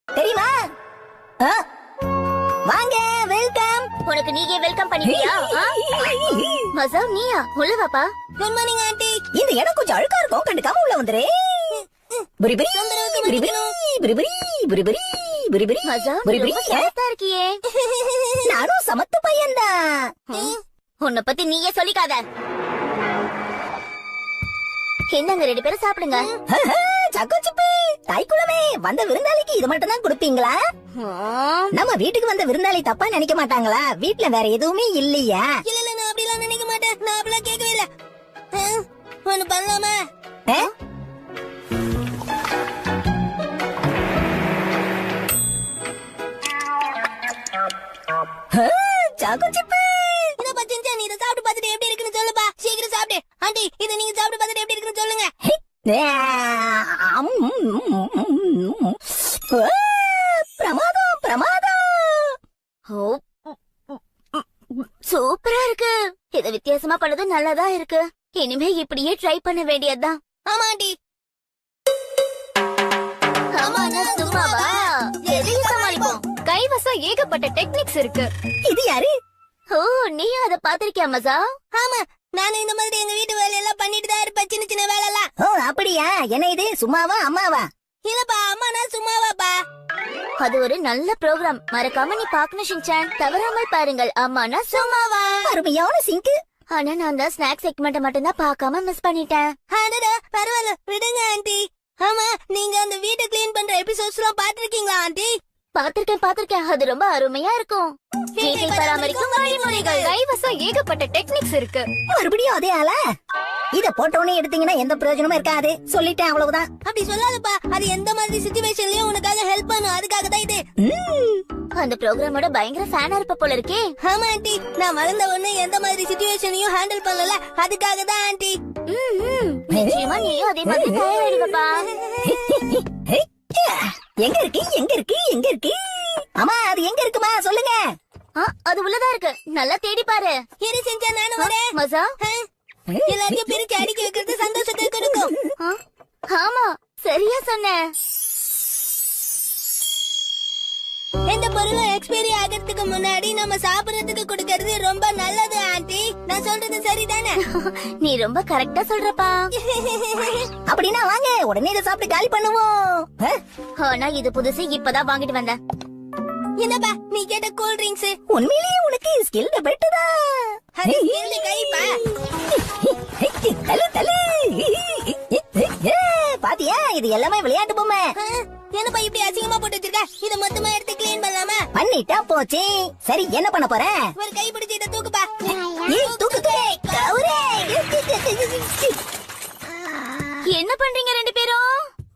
தெரியுமா? வாங்க, வெல்கம். உனக்கு நீயே வெல்கம் பண்ணிட்டியா? மசா நீயா? உள்ள வாப்பா. Good morning aunty. இந்த இடம் கொஞ்சம் அழுக்கா இருக்கும், கண்டுக்காம உள்ள வந்துரு. புரிபுரி புரிபுரி புரிபுரி புரிபுரி புரிபுரி மசா புரிபுரி சமத்தா இருக்கியே. நானும் சமத்து பையன்தான். உன்னை பத்தி நீயே சொல்லிக்காத. என்னங்க 2 பேரும் சாப்பிடுங்க. சக்கோ சிப்பு, தாய்க்குளமே, வந்த விருந்தாளிக்கு இது மட்டும் தான் கொடுப்பீங்களா? நம்ம வீட்டுக்கு வந்த விருந்தாளி தப்பா நினைக்க மாட்டாங்களா? வீட்ல வேற எதுவுமே இல்லையா? இல்ல இல்ல, நான் அப்படிலாம் நினைக்க மாட்டேன். நான் அப்படிலாம் கேட்கவே இல்ல. ஒண்ணு பண்ணலாமா? சாக்கோ சிப்பு, இத பச்சஞ்சா நீ இத சாப்பிட்டு பார்த்துட்டு எப்படி இருக்குன்னு சொல்லுப்பா. சீக்கிரம் சாப்பிடு. ஆண்டி, இத நீங்க சாப்பிட்டு பார்த்துட்டு எப்படி இருக்குன்னு சொல்லுங்க. பிரமாதம் பிரமாதம். சூப்பரா இருக்கு. இத வித்தியாசமா பண்ணது நல்லதா இருக்கு. இனிமே இப்படியே ட்ரை பண்ண வேண்டியதுதான். ஆமா ஆண்டி. சும்மாவா? எதையும் சமாளிப்போம். கைவசம் ஏகப்பட்ட டெக்னிக்ஸ் இருக்கு. இது யாரு? ஓ, நீயும் அத பாத்திருக்கியா மசா? ஆமா, நானும் இந்த மாதிரி எங்க வீட்டு வேலையெல்லாம் பண்ணிட்டு தான் இருப்பேன். சின்ன சின்ன வேலை எல்லாம். ஓ அப்படியா? என்ன இது சும்மாவா அம்மாவா? இல்லப்பா, அம்மா நான் சும்மாவாப்பா. அது ஒரு நல்ல ப்ரோக்ராம். மறக்காம நீ பாக்கணும் ஷின்சான். தவறாமல் பாருங்கள். அம்மானா சும்மாவா? அருமையான சிங்கு. ஆனா நான் தான் ஸ்நாக்ஸ் செக்மெண்ட் மட்டும் தான் பார்க்காம மிஸ் பண்ணிட்டேன். அடடா, பரவாயில்ல, விடுங்க ஆண்டி. ஆமா, நீங்க அந்த வீட்டை கிளீன் பண்ற எபிசோட்ஸ் எல்லாம் பாத்திருக்கீங்களா ஆண்டி? பாத்திருக்கேன். அது ரொம்ப அருமையா இருக்கும். வீட்டை பராமரிக்கும் வழிமுறைகள். கைவசம் ஏகப்பட்ட டெக்னிக்ஸ் இருக்கு. மறுபடியும் அதே ஆளா? இத போட்டோனே எடுத்தீங்கன்னா எந்த பிரயோஜனமும் இருக்காது. சொல்லிட்டேன், அவ்வளவுதான். அப்படி சொல்லாதப்பா. அது எந்த மாதிரி சிச்சுவேஷன்லயும் உனக்காக ஹெல்ப் பண்ணும். அதுக்காக தான் இது. அந்த ப்ரோக்ராமோட பயங்கர ஃபேனா இருப்ப போல இருக்கே. ஆமா ஆண்டி, நான் வளர்ந்த உடனே எந்த மாதிரி சிச்சுவேஷனையும் ஹேண்டில் பண்ணல. அதுக்காக தான் ஆண்டி. நிச்சயமா நீயும் அதே மாதிரி தயாராயிடுவப்பா. எங்க இருக்கு எங்க இருக்கு எங்க இருக்கு? அம்மா, அது எங்க இருக்குமா சொல்லுங்க. அது உள்ளதா இருக்கு. நல்லா தேடி பாரு. இரு செஞ்சா நானும் வரேன். மசா, எல்லாத்தையும் பிரிச்சு அடிக்க வைக்கிறது சந்தோஷத்தை கொடுக்கும். ஆமா, சரியா சொன்ன. எந்த பொருளும் எக்ஸ்பைரி ஆகிறதுக்கு முன்னாடி நம்ம சாப்பிடறதுக்கு கொடுக்கறது ரொம்ப நல்லது ஆண்டி. நான் சொல்றது சரிதானே? நீ ரொம்ப கரெக்டா சொல்றப்பா. அப்படின்னா வாங்க, உடனே இதை சாப்பிட்டு காலி பண்ணுவோம். ஆனா இது புதுசு, இப்பதான் வாங்கிட்டு வந்தேன். என்னப்பா நீ கேட்ட கூல் ட்ரிங்க்ஸ்? உண்மையிலேயே உனக்கு ஸ்கில் பெட்டதா? அது ஸ்கில் கைப்பா. தல தல. பாத்தியா, இது எல்லாமே விளையாட்டு பொம்மை. என்னப்பா இப்படி அசிங்கமா போட்டு வச்சிருக்க? இத மொத்தமா எடுத்து க்ளீன் பண்ணலாமா? பண்ணிட்டா போச்சு. சரி, என்ன பண்ண போற? ஒரு கை பிடிச்சு இத தூக்குப்பா. தூக்குதே கவுரே. என்ன பண்றீங்க 2 பேரும்?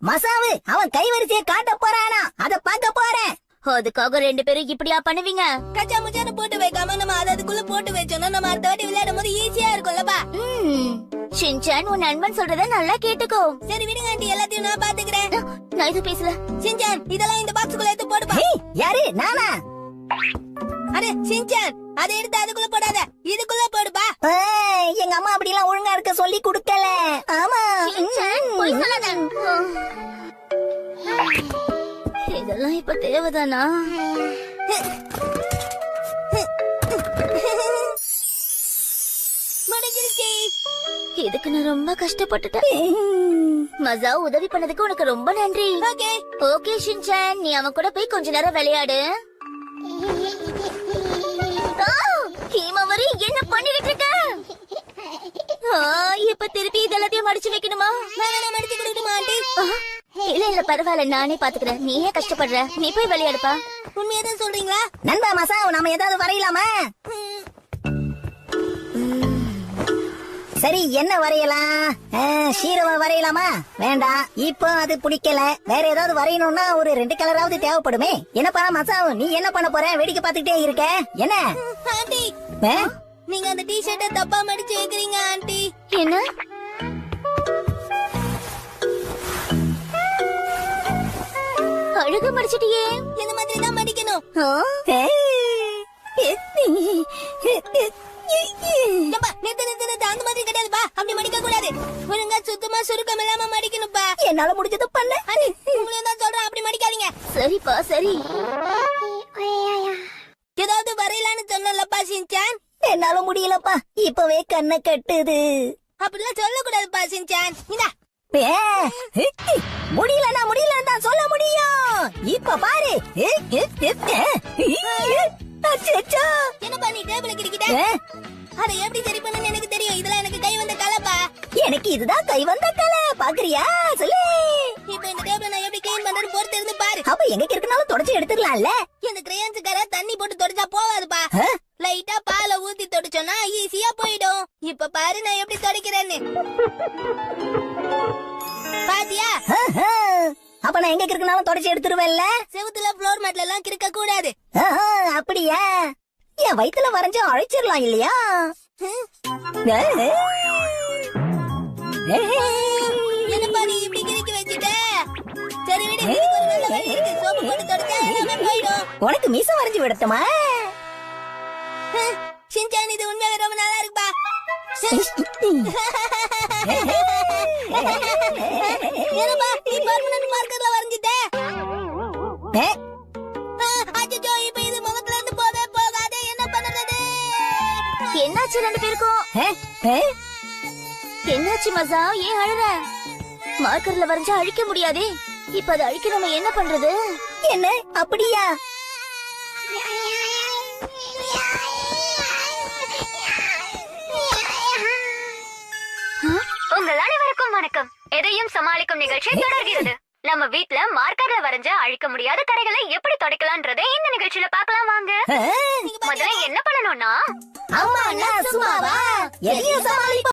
மசாவு அவன் கைவரிசையை காட்ட போறானா, அத பார்க்க போறேன். அதுக்காக 2 பேரும் இப்படியா பண்ணுவீங்க? கச்சா முச்சான போட்டு வைக்காம நம்ம அதுக்குள்ள போட்டு வச்சோம்னா நம்ம அடுத்த வாட்டி விளையாடும் போது ஈஸியா இருக்கும்லப்பா. ஷின்சான், உன் நண்பன் சொல்றத நல்லா கேட்டுக்கோ. சரி விடுங்க ஆண்டி, எல்லாத்தையும் நான் பாத்துக்கிறேன். நான் இது பேசல. சின்சான், இதெல்லாம் இந்த பாக்ஸ்க்குள்ள எடுத்து போடுப்பா. யாரு? நானா? அரே சின்சான், அதை எடுத்து அதுக்குள்ள போடாத, இதுக்குள்ள போடுப்பா. எங்க அம்மா அப்படி எல்லாம் ஒழுங்கா இருக்க சொல்லி கொடுக்கல. ஆமா, ஷின்சான், போய் சொல்லாத. இதெல்லாம் இப்ப தேவைதானா? முடிஞ்சிருச்சு. இதுக்கு நான் ரொம்ப கஷ்டப்பட்டுட்டேன். மசா, உதவி பண்ணதுக்கு உனக்கு ரொம்ப நன்றி. ஓகே ஓகே ஷின்சான், நீ அவன் கூட போய் கொஞ்ச நேரம் விளையாடு. ஹீமாவரி, என்ன பண்ணிட்டு இருக்க? இப்ப திருப்பி இதெல்லாத்தையும் மடிச்சு வைக்கணுமா? நான் மடிச்சு கொடுக்கணுமா ஆண்டி? இல்ல பரவாயில்ல, நானே பாத்துக்கிறேன். நீ ஏன் கஷ்டப்படுற? நீ போய் விளையாடுப்பா. உண்மையதான் சொல்றீங்களா? நண்பா மசா, நாம ஏதாவது வரையலாமா? சரி, என்ன வரையலாம்? ஷீரோவை வரையலாமா? வேண்டாம், இப்போ அது பிடிக்கல. வேற ஏதாவது வரையணும்னா ஒரு 2 கலராவது தேவைப்படுமே. என்னப்பா மசா, நீ என்ன பண்ண போற? வேடிக்கை பார்த்துக்கிட்டே இருக்க. என்ன ஆண்டி, நீங்க அந்த டி-ஷர்ட்டை தப்பா மடிச்சு வைக்கிறீங்க ஆண்டி. என்ன? அழகா மடிச்சிட்டியே. இந்த மாதிரி தான் மடிக்கணும். ஏப்பா, நிறுத்து, அந்த மாதிரி கிடையாதுப்பா. அப்படி மடிக்க கூடாது. ஒழுங்கா சுத்தமா சுருக்கம் இல்லாம மடிக்கணும்ப்பா. என்னால முடிஞ்சது பண்ண. அண்ணி, உங்களையும் தான் சொல்றேன், அப்படி மடிக்காதீங்க. சரிப்பா சரி. ஏதாவது வரையலான்னு சொன்னலப்பா சின்சான். என்னால முடியலப்பா, இப்பவே கண்ணை கட்டுது. அப்படிலாம் சொல்லக்கூடாதுப்பா சின்சான். இந்தா. ஏ, முடியலன்னா முடியலன்னு தான் சொல்ல முடியும். இப்ப பாரு. அச்சச்சோ. என்னப்பா நீ டேபிள கிடிக்கிட்ட? ஏ, அதை எப்படி சரி பண்ணணும்னு எனக்கு தெரியும். இதெல்லாம் எனக்கு கை வந்த கலைப்பா. எனக்கு இதுதான் கை வந்த கலை. பாக்குறியா? சொல்லு. இப்ப இந்த டேபிள நான் எப்படி கிளீன் பண்றேன்னு பொறுத்து இருந்து பாரு. அப்ப எங்க இருக்குனாலும் தொடச்சு எடுத்துடலாம்ல. இந்த கிரேயன்ஸுக்கார தண்ணி போட்டு தொடச்சா போவாதுப்பா. லைட்டா பாலை ஊத்தி தொடச்சோன்னா ஈஸியா போயிடும். இப்ப பாரு நான் எப்படி தொடக்கிறேன்னு. பாத்தியா? அப்ப நான் எங்க இருக்குனாலும் தொடச்சு எடுத்துருவேன்ல. செவுத்துல ஃப்ளோர் மேட்ல எல்லாம் கிறுக்க கூடாது. அப்படியா? என் வயித்துல வரைஞ்சு அழைச்சிடலாம் இல்லையா? என்னப்பா நீ இப்படி கிறுக்கி வச்சுட்ட? சரி விடு, இதுக்கு ஒரு நல்ல வழி இருக்கு. சோப்பு போட்டு தொடச்சா எல்லாமே போயிடும். உனக்கு மீச வரைஞ்சு விடட்டுமா? ஷின்சான் இது உண்மையாவே ரொம்ப நல்லா இருக்குப்பா. என்னப்பா நீ பர்மனன்ட் மார்க்கர்ல வரைஞ்சிட்ட? அச்சச்சோ, இப்ப இது முகத்துல இருந்து போவே போகாதே. என்ன பண்றது? என்னாச்சு ரெண்டு பேருக்கும்? என்னாச்சு மசா? ஏன் அழுற? மார்க்கர்ல வரைஞ்சா அழிக்க முடியாதே. இப்ப அதை அழிக்க நம்ம என்ன பண்றது? என்ன அப்படியா? உங்கள் அனைவருக்கும் வணக்கம். எதையும் சமாளிக்கும் நிகழ்ச்சி தொடர்கிறது. நம்ம வீட்ல மார்க்கர்ல வரைஞ்ச அழிக்க முடியாத கரைகளை எப்படி துடைக்கலாம்ன்றதை இந்த நிகழ்ச்சியில பார்க்கலாம் வாங்க. முதல்ல என்ன பண்ணணும்னா, அம்மா நான் சும்மாவா? எதையும் சமாளிப்ப